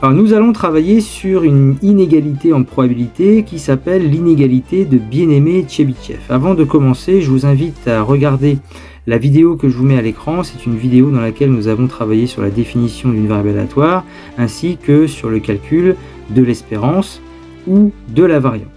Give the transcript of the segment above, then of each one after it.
Alors nous allons travailler sur une inégalité en probabilité qui s'appelle l'inégalité de Bien-Aimé-Tchebychev. Avant de commencer, je vous invite à regarder la vidéo que je vous mets à l'écran. C'est une vidéo dans laquelle nous avons travaillé sur la définition d'une variable aléatoire ainsi que sur le calcul de l'espérance ou de la variance.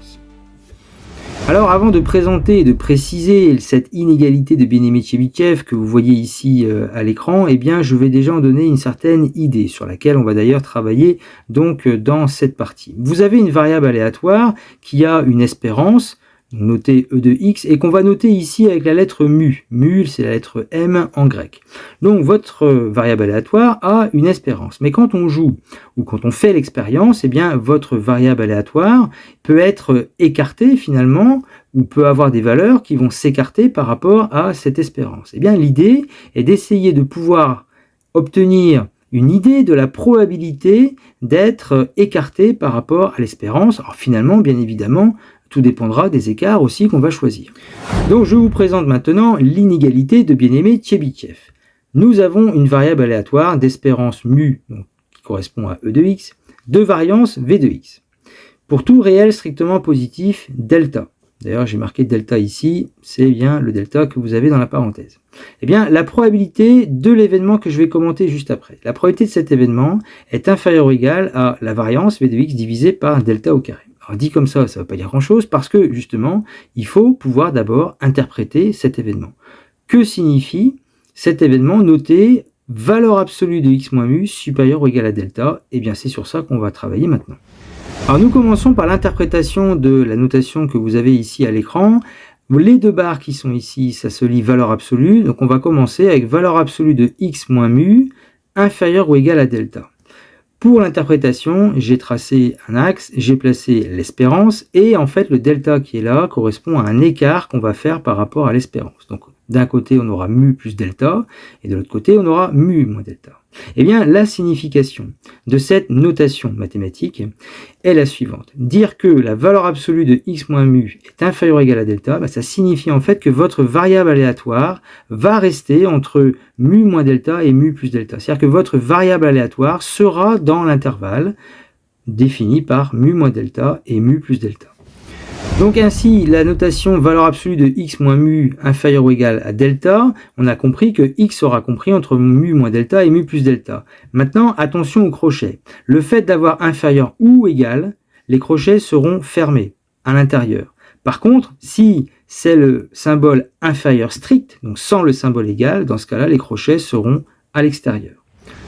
Alors avant de présenter et de préciser cette inégalité de Bien-Aimé-Tchebychev que vous voyez ici à l'écran, eh bien je vais déjà en donner une certaine idée sur laquelle on va d'ailleurs travailler donc dans cette partie. Vous avez une variable aléatoire qui a une espérance, notée E de x, et qu'on va noter ici avec la lettre mu. Mu, c'est la lettre M en grec. Donc votre variable aléatoire a une espérance. Mais quand on joue ou quand on fait l'expérience, eh bien votre variable aléatoire peut être écartée finalement, ou peut avoir des valeurs qui vont s'écarter par rapport à cette espérance. Eh bien l'idée est d'essayer de pouvoir obtenir une idée de la probabilité d'être écarté par rapport à l'espérance. Alors finalement, bien évidemment, tout dépendra des écarts aussi qu'on va choisir. Donc je vous présente maintenant l'inégalité de Bien-Aimé-Tchebychev. Nous avons une variable aléatoire d'espérance mu, donc, qui correspond à E de x, de variance V de x. Pour tout réel strictement positif, delta. D'ailleurs, j'ai marqué delta ici, c'est bien le delta que vous avez dans la parenthèse. Eh bien, la probabilité de l'événement que je vais commenter juste après. La probabilité de cet événement est inférieure ou égale à la variance V de x divisée par delta au carré. Alors dit comme ça ne veut pas dire grand-chose parce que justement, il faut pouvoir d'abord interpréter cet événement. Que signifie cet événement noté valeur absolue de x moins mu supérieure ou égale à delta? Eh bien, c'est sur ça qu'on va travailler maintenant. Alors nous commençons par l'interprétation de la notation que vous avez ici à l'écran. Les deux barres qui sont ici, ça se lit valeur absolue. Donc on va commencer avec valeur absolue de x moins mu inférieure ou égale à delta. Pour l'interprétation, j'ai tracé un axe, j'ai placé l'espérance et en fait le delta qui est là correspond à un écart qu'on va faire par rapport à l'espérance. Donc d'un côté on aura mu plus delta et de l'autre côté on aura mu moins delta. Eh bien la signification de cette notation mathématique est la suivante. Dire que la valeur absolue de x moins mu est inférieure ou égale à delta, ça signifie en fait que votre variable aléatoire va rester entre mu moins delta et mu plus delta. C'est-à-dire que votre variable aléatoire sera dans l'intervalle défini par mu moins delta et mu plus delta. Donc ainsi, la notation valeur absolue de x moins mu inférieure ou égale à delta, on a compris que x sera compris entre mu moins delta et mu plus delta. Maintenant, attention au crochet. Le fait d'avoir inférieur ou égal, les crochets seront fermés à l'intérieur. Par contre, si c'est le symbole inférieur strict, donc sans le symbole égal, dans ce cas-là, les crochets seront à l'extérieur.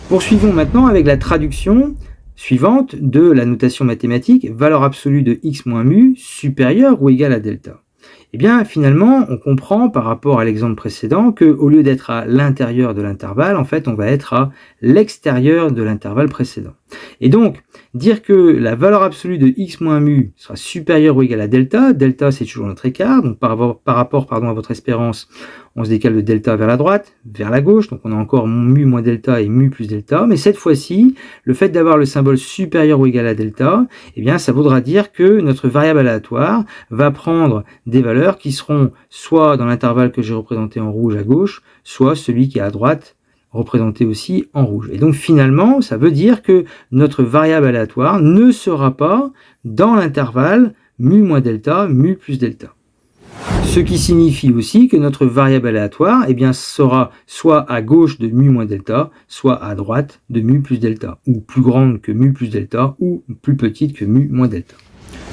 Poursuivons maintenant avec la traduction suivante de la notation mathématique, valeur absolue de x moins mu supérieure ou égale à delta. Eh bien, finalement, on comprend par rapport à l'exemple précédent qu'au lieu d'être à l'intérieur de l'intervalle, en fait, on va être à l'extérieur de l'intervalle précédent. Et donc, dire que la valeur absolue de x moins mu sera supérieure ou égale à delta, delta c'est toujours notre écart, donc par rapport à votre espérance, on se décale de delta vers la droite, vers la gauche, donc on a encore mu moins delta et mu plus delta, mais cette fois-ci, le fait d'avoir le symbole supérieur ou égal à delta, eh bien ça voudra dire que notre variable aléatoire va prendre des valeurs qui seront soit dans l'intervalle que j'ai représenté en rouge à gauche, soit celui qui est à droite, représenté aussi en rouge. Et donc finalement, ça veut dire que notre variable aléatoire ne sera pas dans l'intervalle mu moins delta, mu plus delta. Ce qui signifie aussi que notre variable aléatoire sera soit à gauche de mu moins delta, soit à droite de mu plus delta, ou plus grande que mu plus delta, ou plus petite que mu moins delta.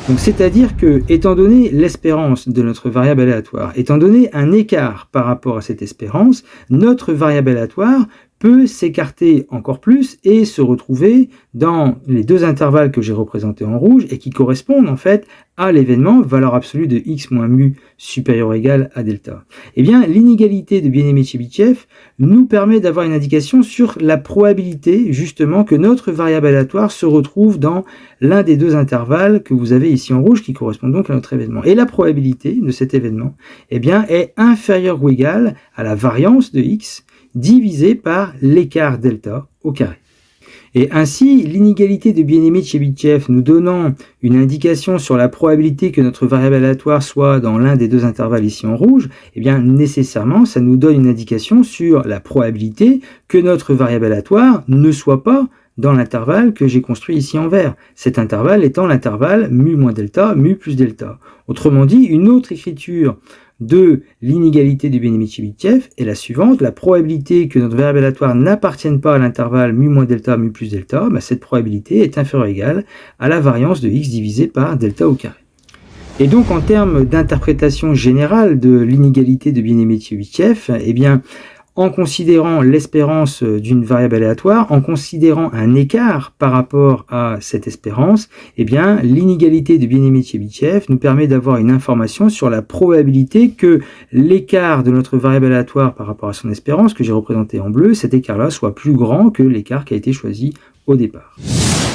Donc c'est-à-dire que, étant donné l'espérance de notre variable aléatoire, étant donné un écart par rapport à cette espérance, notre variable aléatoire peut s'écarter encore plus et se retrouver dans les deux intervalles que j'ai représentés en rouge et qui correspondent en fait à l'événement valeur absolue de x moins mu supérieur ou égal à delta. Eh bien, l'inégalité de Bien-Aimé-Tchebychev nous permet d'avoir une indication sur la probabilité justement que notre variable aléatoire se retrouve dans l'un des deux intervalles que vous avez ici en rouge qui correspondent donc à notre événement. Et la probabilité de cet événement est inférieure ou égale à la variance de x divisé par l'écart delta au carré. Et ainsi, l'inégalité de Bien-Aimé-Tchebychev nous donnant une indication sur la probabilité que notre variable aléatoire soit dans l'un des deux intervalles ici en rouge, nécessairement, ça nous donne une indication sur la probabilité que notre variable aléatoire ne soit pas dans l'intervalle que j'ai construit ici en vert. Cet intervalle étant l'intervalle mu moins delta, mu plus delta. Autrement dit, une autre écriture de l'inégalité de Bien-Aimé de Chebyshev est la suivante. La probabilité que notre variable aléatoire n'appartienne pas à l'intervalle mu moins delta, mu plus delta, cette probabilité est inférieure ou égale à la variance de x divisé par delta au carré. Et donc, en termes d'interprétation générale de l'inégalité de Bien-Aimé de Chebyshev, en considérant l'espérance d'une variable aléatoire, en considérant un écart par rapport à cette espérance, l'inégalité de Bien-Aimé de Chebyshev nous permet d'avoir une information sur la probabilité que l'écart de notre variable aléatoire par rapport à son espérance, que j'ai représenté en bleu, cet écart-là soit plus grand que l'écart qui a été choisi au départ.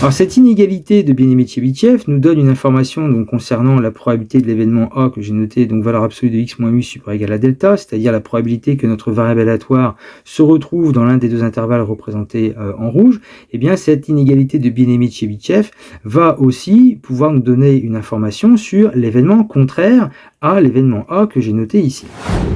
Alors cette inégalité de Bien-Aimé de Chebyshev nous donne une information donc, concernant la probabilité de l'événement A que j'ai noté, donc valeur absolue de x moins mu supérieur ou égal à delta, c'est-à-dire la probabilité que notre variable aléatoire se retrouve dans l'un des deux intervalles représentés en rouge. Cette inégalité de Bien-Aimé de Chebyshev va aussi pouvoir nous donner une information sur l'événement contraire à l'événement A que j'ai noté ici.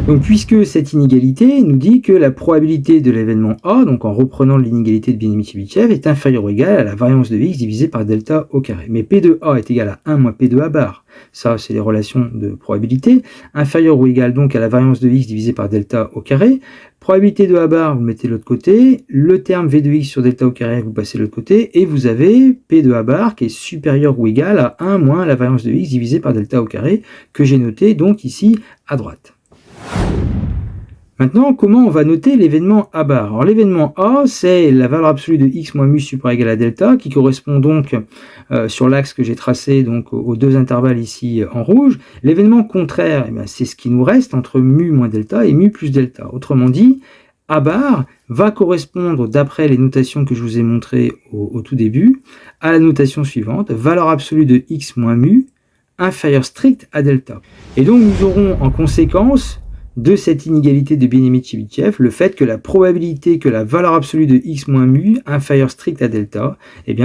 Donc puisque cette inégalité nous dit que la probabilité de l'événement A, donc en reprenant l'inégalité de Bien-Aimé de Chebyshev, est inférieure ou égale à la variance de x divisé par delta au carré. Mais P de A est égal à 1 moins P de A bar. Ça, c'est les relations de probabilité. Inférieure ou égale donc à la variance de x divisé par delta au carré. Probabilité de A bar, vous mettez de l'autre côté. Le terme V de x sur delta au carré, vous passez de l'autre côté. Et vous avez P de A bar qui est supérieur ou égal à 1 moins la variance de x divisé par delta au carré, que j'ai noté donc ici à droite. Maintenant, comment on va noter l'événement A bar? Alors l'événement A, c'est la valeur absolue de x moins mu supérieur ou égal à delta, qui correspond donc sur l'axe que j'ai tracé donc aux deux intervalles ici en rouge. L'événement contraire, c'est ce qui nous reste entre mu moins delta et mu plus delta. Autrement dit, A bar va correspondre, d'après les notations que je vous ai montrées au tout début, à la notation suivante, valeur absolue de x moins mu inférieure stricte à delta. Et donc nous aurons en conséquence de cette inégalité de Bien-Aimé de Chebyshev le fait que la probabilité que la valeur absolue de x moins mu inférieure stricte à delta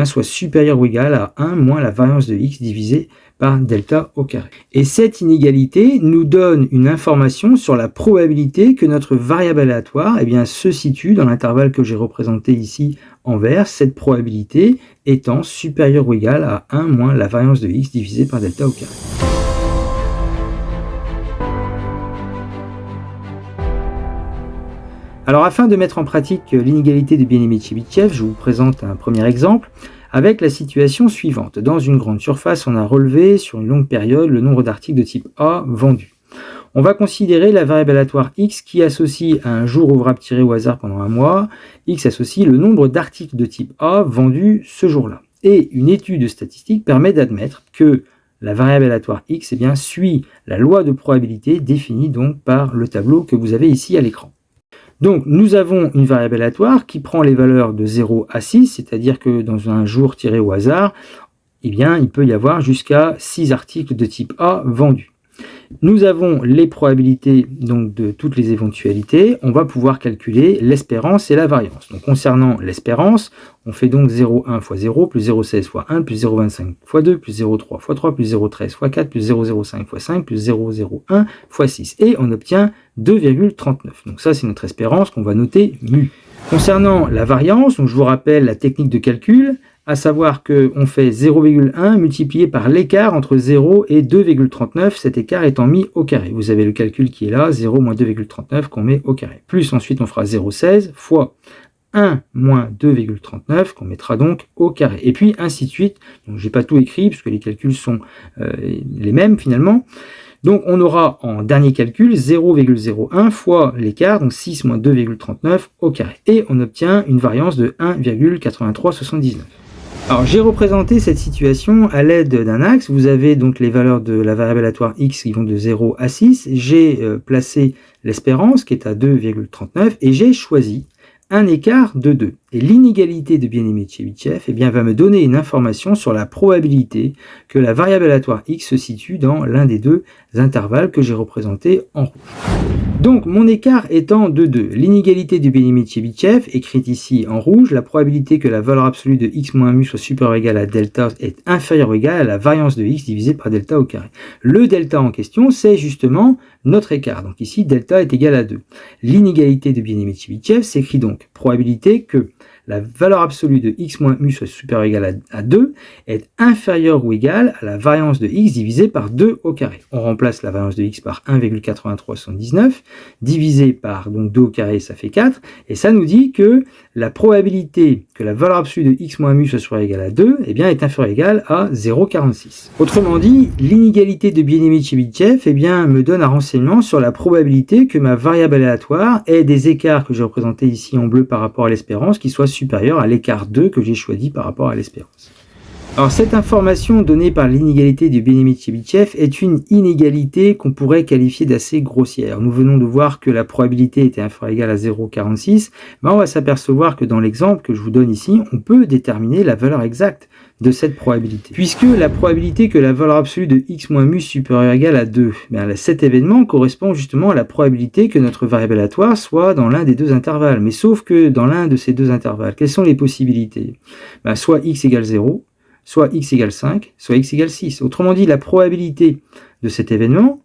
soit supérieure ou égale à 1 moins la variance de x divisé par delta au carré. Et cette inégalité nous donne une information sur la probabilité que notre variable aléatoire se situe dans l'intervalle que j'ai représenté ici en vert, cette probabilité étant supérieure ou égale à 1 moins la variance de x divisé par delta au carré. Alors afin de mettre en pratique l'inégalité de Bien-Aimé de Chebyshev, je vous présente un premier exemple avec la situation suivante. Dans une grande surface, on a relevé sur une longue période le nombre d'articles de type A vendus. On va considérer la variable aléatoire x qui associe à un jour ouvrable tiré au hasard pendant un mois. X associe le nombre d'articles de type A vendus ce jour-là. Et une étude statistique permet d'admettre que la variable aléatoire x suit la loi de probabilité définie donc par le tableau que vous avez ici à l'écran. Donc, nous avons une variable aléatoire qui prend les valeurs de 0 à 6, c'est-à-dire que dans un jour tiré au hasard, il peut y avoir jusqu'à 6 articles de type A vendus. Nous avons les probabilités donc, de toutes les éventualités. On va pouvoir calculer l'espérance et la variance. Donc, concernant l'espérance, on fait donc 0,1 fois 0, plus 0,16 fois 1, plus 0,25 fois 2, plus 0,3 fois 3, plus 0,13 fois 4, plus 0,05 fois 5, plus 0,01 fois 6. Et on obtient 2,39. Donc ça, c'est notre espérance qu'on va noter mu. Concernant la variance, donc je vous rappelle la technique de calcul, à savoir qu'on fait 0,1 multiplié par l'écart entre 0 et 2,39, cet écart étant mis au carré. Vous avez le calcul qui est là, 0 moins 2,39 qu'on met au carré. Plus ensuite on fera 0,16 fois 1 moins 2,39 qu'on mettra donc au carré. Et puis ainsi de suite. Donc j'ai pas tout écrit puisque les calculs sont les mêmes finalement. Donc on aura en dernier calcul 0,01 fois l'écart, donc 6 moins 2,39 au carré. Et on obtient une variance de 1,8379. Alors j'ai représenté cette situation à l'aide d'un axe. Vous avez donc les valeurs de la variable aléatoire x qui vont de 0 à 6. J'ai placé l'espérance qui est à 2,39 et j'ai choisi un écart de 2. Et l'inégalité de Bien-Aimé de Chebyshev va me donner une information sur la probabilité que la variable aléatoire x se situe dans l'un des deux intervalles que j'ai représentés en rouge. Donc mon écart étant de 2, l'inégalité de Bien-Aimé de Chebyshev, écrite ici en rouge, la probabilité que la valeur absolue de x moins mu soit supérieure ou égale à delta est inférieure ou égale à la variance de x divisée par delta au carré. Le delta en question, c'est justement notre écart. Donc ici, delta est égal à 2. L'inégalité de Bien-Aimé de Chebyshev s'écrit donc probabilité que la valeur absolue de x moins mu soit supérieure ou égale à 2 est inférieure ou égale à la variance de x divisée par 2 au carré. On remplace la variance de x par 1,8379 divisé par donc 2 au carré, ça fait 4, et ça nous dit que la probabilité que la valeur absolue de x moins mu soit supérieure ou égale à 2 eh bien, est inférieure ou égale à 0,46. Autrement dit, l'inégalité de Bien-Aimé-Tchebychev eh bien, me donne un renseignement sur la probabilité que ma variable aléatoire ait des écarts que j'ai représentés ici en bleu par rapport à l'espérance qui soient supérieurs à l'écart 2 que j'ai choisi par rapport à l'espérance. Alors cette information donnée par l'inégalité de Bien-Aimé-Tchebychev est une inégalité qu'on pourrait qualifier d'assez grossière. Nous venons de voir que la probabilité était inférieure ou égale à 0,46, mais on va s'apercevoir que dans l'exemple que je vous donne ici, on peut déterminer la valeur exacte de cette probabilité. Puisque la probabilité que la valeur absolue de x moins mu supérieure ou égale à 2, cet événement correspond justement à la probabilité que notre variable aléatoire soit dans l'un des deux intervalles. Mais sauf que dans l'un de ces deux intervalles, quelles sont les possibilités? Soit x égale 0, soit x égale 5, soit x égale 6. Autrement dit, la probabilité de cet événement,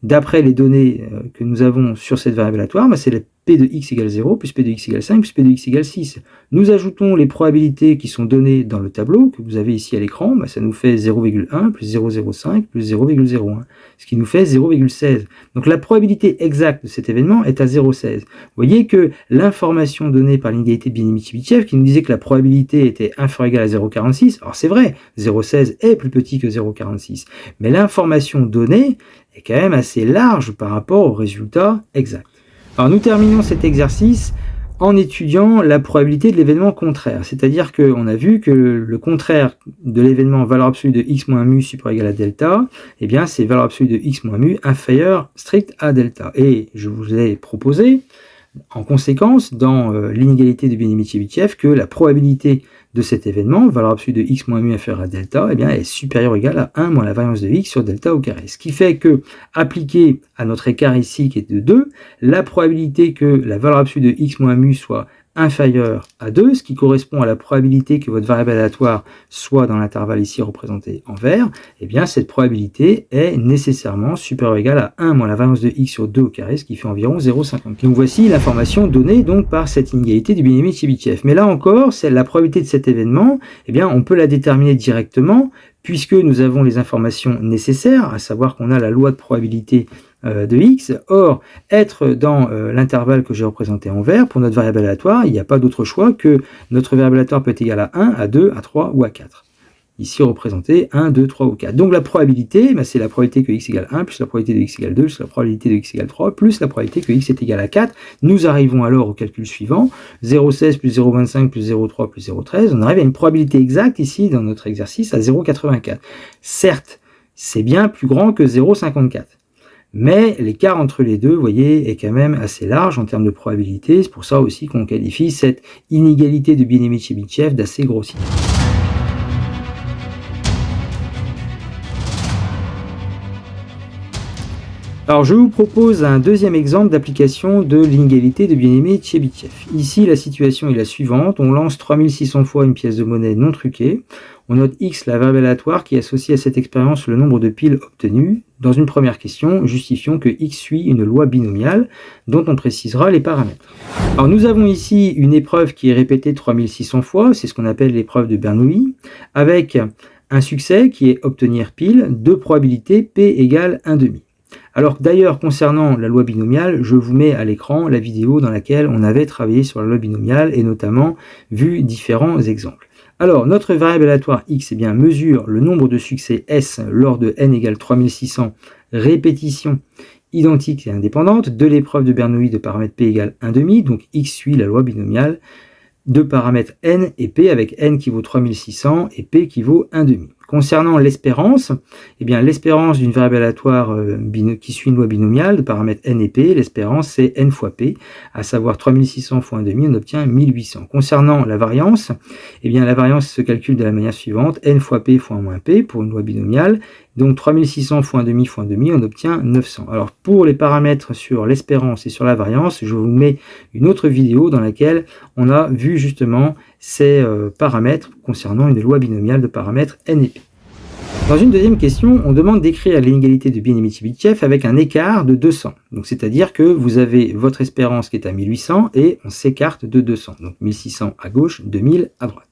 d'après les données que nous avons sur cette variable aléatoire, c'est la p de x égale 0, plus p de x égale 5, plus p de x égale 6. Nous ajoutons les probabilités qui sont données dans le tableau, que vous avez ici à l'écran, ça nous fait 0,1 plus 0,05 plus 0,01, ce qui nous fait 0,16. Donc la probabilité exacte de cet événement est à 0,16. Vous voyez que l'information donnée par l'inégalité de Bien-Aimé-Tchebychev, qui nous disait que la probabilité était inférieure ou égale à 0,46, alors c'est vrai, 0,16 est plus petit que 0,46, mais l'information donnée est quand même assez large par rapport au résultat exact. Alors nous terminons cet exercice en étudiant la probabilité de l'événement contraire, c'est-à-dire qu'on a vu que le contraire de l'événement valeur absolue de x moins mu supérieur ou égal à delta, eh bien c'est valeur absolue de x moins mu inférieure stricte à delta. Et je vous ai proposé, en conséquence, dans l'inégalité de Bien-Aimé-Tchebychev, que la probabilité de cet événement, valeur absolue de x moins mu inférieure à delta, eh bien, est supérieure ou égale à 1 moins la variance de x sur delta au carré. Ce qui fait que, appliqué à notre écart ici qui est de 2, la probabilité que la valeur absolue de x moins mu soit inférieure à 2, ce qui correspond à la probabilité que votre variable aléatoire soit dans l'intervalle ici représenté en vert, eh bien cette probabilité est nécessairement supérieure ou égale à 1 moins la variance de x sur 2 au carré, ce qui fait environ 0,54. Donc voici l'information donnée donc par cette inégalité du Bien-Aimé-Tchebychev. Mais là encore, c'est la probabilité de cet événement, eh bien on peut la déterminer directement puisque nous avons les informations nécessaires, à savoir qu'on a la loi de probabilité de x. Or, être dans l'intervalle que j'ai représenté en vert, pour notre variable aléatoire, il n'y a pas d'autre choix que notre variable aléatoire peut être égale à 1, à 2, à 3 ou à 4. Ici représenté 1, 2, 3 ou 4. Donc la probabilité, c'est la probabilité que x égale 1, plus la probabilité de x égale 2, plus la probabilité de x égale 3, plus la probabilité que x est égal à 4. Nous arrivons alors au calcul suivant, 0,16 plus 0,25 plus 0,3 plus 0,13. On arrive à une probabilité exacte ici dans notre exercice à 0,84. Certes, c'est bien plus grand que 0,54. Mais l'écart entre les deux, vous voyez, est quand même assez large en termes de probabilité. C'est pour ça aussi qu'on qualifie cette inégalité de Bien-Aimé-Tchebychev d'assez grossière. Alors je vous propose un deuxième exemple d'application de l'inégalité de Bien-Aimé-Tchebychev. Ici la situation est la suivante, on lance 3600 fois une pièce de monnaie non truquée, on note x la variable aléatoire qui associe à cette expérience le nombre de piles obtenues. Dans une première question, justifions que x suit une loi binomiale dont on précisera les paramètres. Alors nous avons ici une épreuve qui est répétée 3600 fois, c'est ce qu'on appelle l'épreuve de Bernoulli, avec un succès qui est obtenir pile de probabilité p égale 1,5. Alors d'ailleurs, concernant la loi binomiale, je vous mets à l'écran la vidéo dans laquelle on avait travaillé sur la loi binomiale et notamment vu différents exemples. Alors, notre variable aléatoire x mesure le nombre de succès s lors de n égale 3600 répétitions identiques et indépendantes de l'épreuve de Bernoulli de paramètre p égale 1,5, donc x suit la loi binomiale de paramètres n et p avec n qui vaut 3600 et p qui vaut 1,5. Concernant l'espérance, l'espérance d'une variable aléatoire qui suit une loi binomiale de paramètres n et p, l'espérance c'est n fois p, à savoir 3600 fois 1,5, on obtient 1800. Concernant la variance, la variance se calcule de la manière suivante, n fois p fois moins p pour une loi binomiale, donc 3600 fois 1,5 fois 1,5, on obtient 900. Alors pour les paramètres sur l'espérance et sur la variance, je vous mets une autre vidéo dans laquelle on a vu justement ces paramètres concernant une loi binomiale de paramètres n et p. Dans une deuxième question, on demande d'écrire l'inégalité de Bien-Aimé-Tchebychev avec un écart de 200. Donc c'est-à-dire que vous avez votre espérance qui est à 1800 et on s'écarte de 200. Donc 1600 à gauche, 2000 à droite.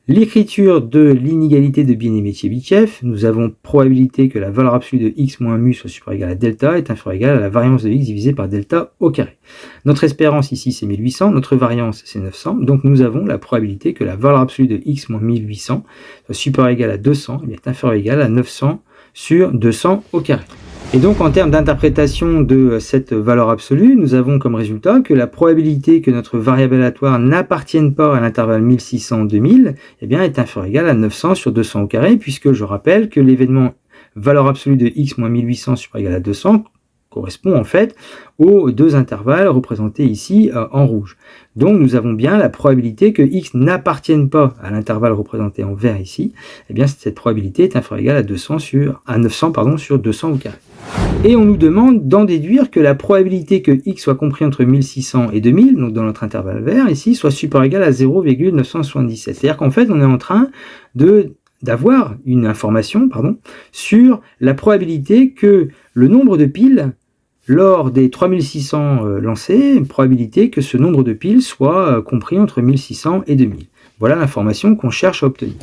L'écriture de l'inégalité de Bien-Aimé-Tchebychev, nous avons probabilité que la valeur absolue de x moins mu soit supérieure ou égale à delta est inférieure ou égale à la variance de x divisée par delta au carré. Notre espérance ici c'est 1800, notre variance c'est 900, donc nous avons la probabilité que la valeur absolue de x moins 1800 soit supérieure ou égale à 200 et est inférieure ou égale à 900 sur 200 au carré. Et donc en termes d'interprétation de cette valeur absolue, nous avons comme résultat que la probabilité que notre variable aléatoire n'appartienne pas à l'intervalle 1600-2000 eh bien, est inférieure ou égale à 900 sur 200 au carré, puisque je rappelle que l'événement valeur absolue de x moins 1800 supérieur ou égal à 200 correspond en fait aux deux intervalles représentés ici en rouge. Donc nous avons bien la probabilité que x n'appartienne pas à l'intervalle représenté en vert ici, et bien cette probabilité est inférieure ou égale à 900 sur 200 au carré. Et on nous demande d'en déduire que la probabilité que x soit compris entre 1600 et 2000, donc dans notre intervalle vert ici, soit supérieure ou égale à 0,977. C'est-à-dire qu'en fait on est en train d'avoir une information sur la probabilité que le nombre de piles lors des 3600 lancés, une probabilité que ce nombre de piles soit compris entre 1600 et 2000. Voilà l'information qu'on cherche à obtenir.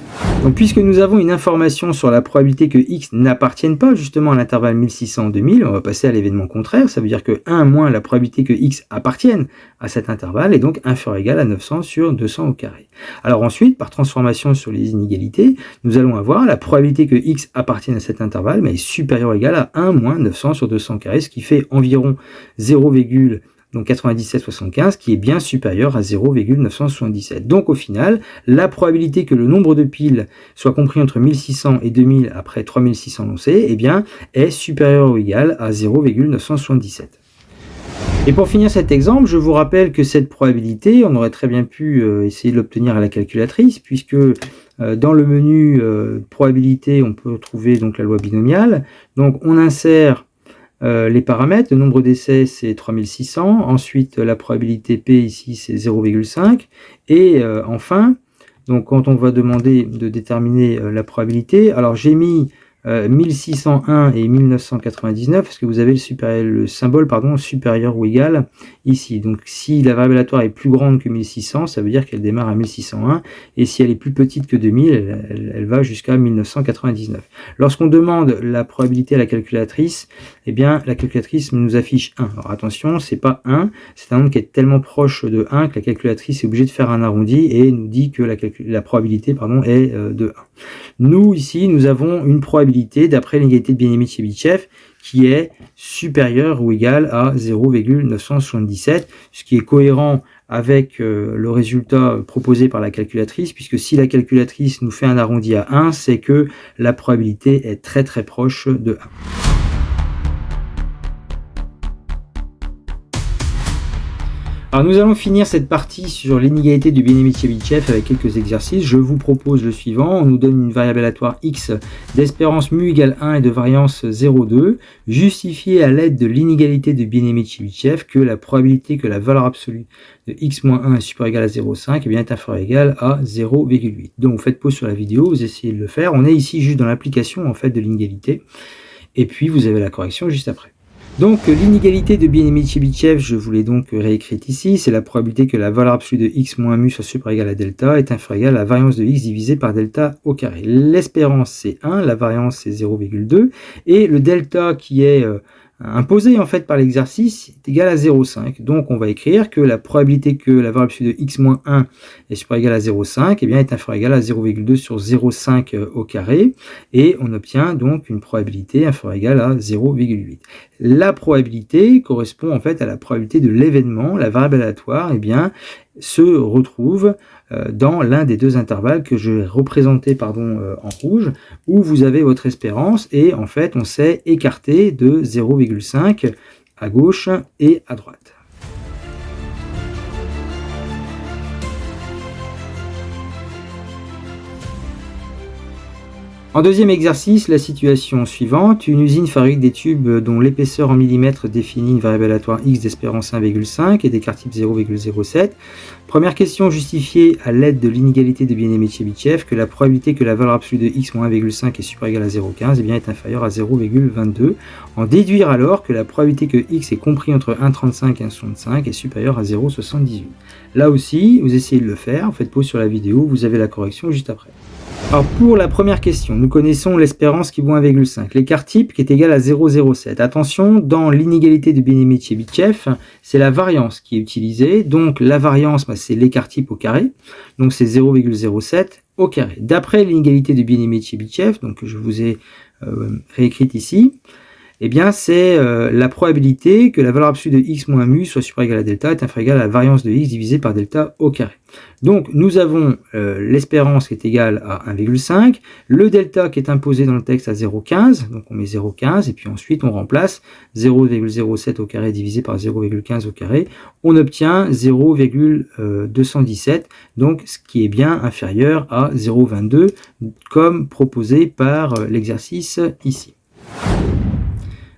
Donc puisque nous avons une information sur la probabilité que x n'appartienne pas justement à l'intervalle 1600-2000, on va passer à l'événement contraire, ça veut dire que 1 moins la probabilité que x appartienne à cet intervalle est donc inférieur ou égal à 900 sur 200 au carré. Alors ensuite, par transformation sur les inégalités, nous allons avoir la probabilité que x appartienne à cet intervalle mais est supérieure ou égale à 1 moins 900 sur 200 au carré, ce qui fait environ 0,9775 qui est bien supérieur à 0,977. Donc au final, la probabilité que le nombre de piles soit compris entre 1600 et 2000 après 3600 lancés eh bien, est supérieur ou égal à 0,977. Et pour finir cet exemple, je vous rappelle que cette probabilité, on aurait très bien pu essayer de l'obtenir à la calculatrice, puisque dans le menu probabilité, on peut trouver donc la loi binomiale. Donc on insère les paramètres, le nombre d'essais c'est 3600, ensuite la probabilité P ici c'est 0,5, et enfin, donc quand on va demander de déterminer la probabilité, alors j'ai mis 1601 et 1999 parce que vous avez le symbole supérieur ou égal ici. Donc si la variable aléatoire est plus grande que 1600, ça veut dire qu'elle démarre à 1601, et si elle est plus petite que 2000, elle va jusqu'à 1999. Lorsqu'on demande la probabilité à la calculatrice, eh bien la calculatrice nous affiche 1. Alors attention, c'est pas 1, c'est un nombre qui est tellement proche de 1 que la calculatrice est obligée de faire un arrondi et nous dit que la probabilité est de 1. Nous ici, nous avons une probabilité d'après l'inégalité de Bien-Aimé-Tchebychev qui est supérieure ou égale à 0,977, ce qui est cohérent avec le résultat proposé par la calculatrice, puisque si la calculatrice nous fait un arrondi à 1, c'est que la probabilité est très très proche de 1. Alors nous allons finir cette partie sur l'inégalité de Bien-Aimé-Tchebychev avec quelques exercices. Je vous propose le suivant. On nous donne une variable aléatoire x d'espérance mu égale 1 et de variance 0,2. Justifier à l'aide de l'inégalité de Bien-Aimé-Tchebychev que la probabilité que la valeur absolue de x moins 1 est supérieure ou égale à 0,5 et bien est inférieure ou égale à 0,8. Donc vous faites pause sur la vidéo, vous essayez de le faire. On est ici juste dans l'application en fait de l'inégalité. Et puis vous avez la correction juste après. Donc l'inégalité de Bien-Aimé-Tchebychev, je vous l'ai donc réécrite ici, c'est la probabilité que la valeur absolue de x moins mu soit supérieure ou égale à delta est inférieure ou égale à la variance de x divisée par delta au carré. L'espérance c'est 1, la variance c'est 0,2 et le delta qui est imposé en fait par l'exercice est égal à 0,5. Donc on va écrire que la probabilité que la valeur absolue de x moins 1 est supérieure ou égale à 0,5 bien est inférieure ou égale à 0,2 sur 0,5 au carré, et on obtient donc une probabilité inférieure ou égale à 0,8. La probabilité correspond en fait à la probabilité de l'événement, la variable aléatoire se retrouve dans l'un des deux intervalles que je vais représenter en rouge, où vous avez votre espérance et en fait on s'est écarté de 0,5 à gauche et à droite. En deuxième exercice, la situation suivante, une usine fabrique des tubes dont l'épaisseur en millimètres définit une variable aléatoire x d'espérance 1,5 et d'écart type 0,07. Première question justifiée à l'aide de l'inégalité de Bien-Aimé de Chebyshev que la probabilité que la valeur absolue de x moins 1,5 est supérieure ou égale à 0,15 est inférieure à 0,22. En déduire alors que la probabilité que x est compris entre 1,35 et 1,65 est supérieure à 0,78. Là aussi, vous essayez de le faire, faites pause sur la vidéo, vous avez la correction juste après. Alors pour la première question, nous connaissons l'espérance qui vaut 1,5, l'écart type qui est égal à 0,07. Attention, dans l'inégalité de Bien-Aimé de Chebyshev, c'est la variance qui est utilisée. Donc la variance, c'est l'écart type au carré. Donc c'est 0,07 au carré. D'après l'inégalité de Bien-Aimé de Chebyshev, donc que je vous ai réécrite ici, eh bien c'est la probabilité que la valeur absolue de x moins mu soit supérieure ou égale à delta est inférieure ou égale à la variance de x divisée par delta au carré. Donc nous avons l'espérance qui est égale à 1,5, le delta qui est imposé dans le texte à 0,15, donc on met 0,15 et puis ensuite on remplace 0,07 au carré divisé par 0,15 au carré, on obtient 0,217, donc ce qui est bien inférieur à 0,22 comme proposé par l'exercice ici.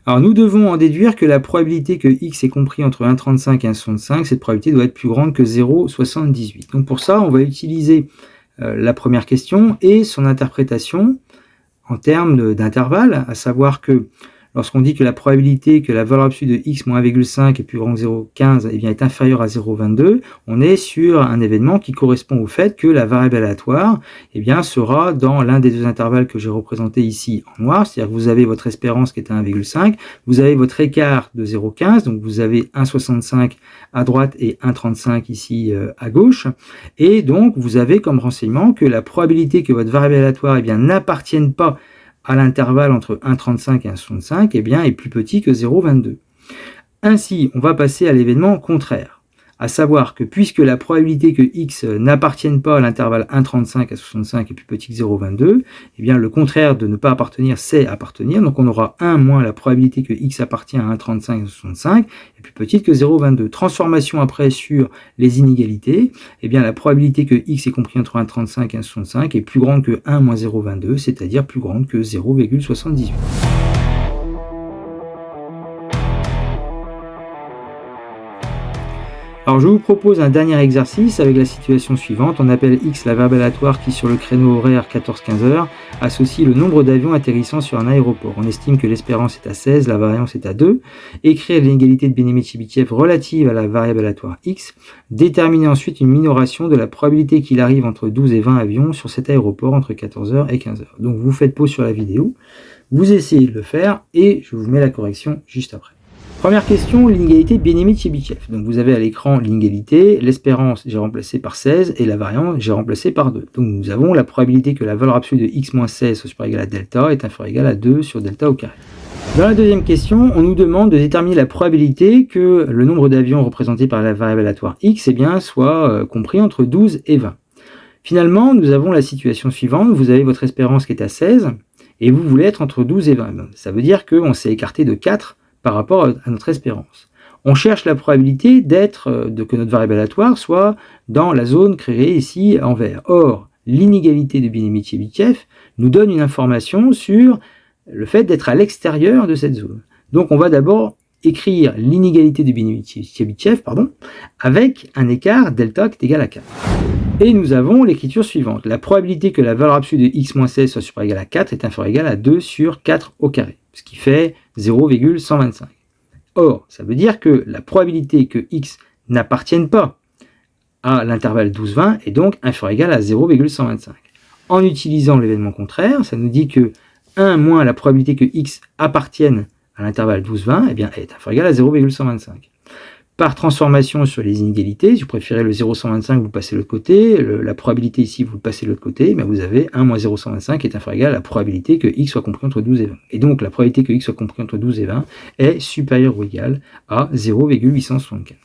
Alors nous devons en déduire que la probabilité que x est compris entre 1,35 et 1,65, cette probabilité doit être plus grande que 0,78. Donc pour ça, on va utiliser la première question et son interprétation en termes d'intervalle, à savoir que lorsqu'on dit que la probabilité que la valeur absolue de x moins 1,5 est plus grande que 0,15 est inférieure à 0,22, on est sur un événement qui correspond au fait que la variable aléatoire sera dans l'un des deux intervalles que j'ai représenté ici en noir, c'est-à-dire que vous avez votre espérance qui est à 1,5, vous avez votre écart de 0,15, donc vous avez 1,65 à droite et 1,35 ici à gauche, et donc vous avez comme renseignement que la probabilité que votre variable aléatoire n'appartienne pas à l'intervalle entre 1,35 et 1,65 est plus petit que 0,22. Ainsi, on va passer à l'événement contraire, à savoir que puisque la probabilité que x n'appartienne pas à l'intervalle 1,35 à 65 est plus petit que 0,22, le contraire de ne pas appartenir, c'est appartenir, donc on aura 1 moins la probabilité que x appartient à 1,35 à 65 est plus petite que 0,22. Transformation après sur les inégalités, la probabilité que x est compris entre 1,35 et 1,65 est plus grande que 1 moins 0,22, c'est-à-dire plus grande que 0,78. Alors je vous propose un dernier exercice avec la situation suivante. On appelle x la variable aléatoire qui sur le créneau horaire 14-15 heures associe le nombre d'avions atterrissant sur un aéroport. On estime que l'espérance est à 16, la variance est à 2. Écrire l'inégalité de Bien-Aimé de Chebyshev relative à la variable aléatoire x. Déterminer ensuite une minoration de la probabilité qu'il arrive entre 12 et 20 avions sur cet aéroport entre 14h et 15h. Donc vous faites pause sur la vidéo, vous essayez de le faire et je vous mets la correction juste après. Première question, l'inégalité de Bien-Aimé de Chebyshev. Donc vous avez à l'écran l'inégalité, l'espérance j'ai remplacé par 16 et la variance j'ai remplacé par 2. Donc nous avons la probabilité que la valeur absolue de x moins 16 soit supérieure ou égale à delta est inférieure ou égale à 2 sur delta au carré. Dans la deuxième question, on nous demande de déterminer la probabilité que le nombre d'avions représenté par la variable aléatoire x soit compris entre 12 et 20. Finalement, nous avons la situation suivante, vous avez votre espérance qui est à 16 et vous voulez être entre 12 et 20. Ça veut dire qu'on s'est écarté de 4 par rapport à notre espérance. On cherche la probabilité que notre variable aléatoire soit dans la zone créée ici en vert. Or, l'inégalité de Bien-Aimé de Chebyshev nous donne une information sur le fait d'être à l'extérieur de cette zone. Donc on va d'abord écrire l'inégalité de Bien-Aimé de Chebyshev avec un écart delta qui est égal à 4. Et nous avons l'écriture suivante. La probabilité que la valeur absolue de x moins 16 soit supérieure ou égale à 4 est inférieure ou égale à 2 sur 4 au carré, ce qui fait 0,125. Or, ça veut dire que la probabilité que x n'appartienne pas à l'intervalle 12-20 est donc inférieure ou égale à 0,125. En utilisant l'événement contraire, ça nous dit que 1 moins la probabilité que x appartienne à l'intervalle 12-20 est inférieure ou égale à 0,125. Par transformation sur les inégalités, si vous préférez le 0,125, vous passez de l'autre côté, la probabilité ici, vous le passez de l'autre côté, vous avez 1 moins 0,125 est inférieur ou égal à la probabilité que x soit compris entre 12 et 20. Et donc la probabilité que x soit compris entre 12 et 20 est supérieure ou égale à 0,875.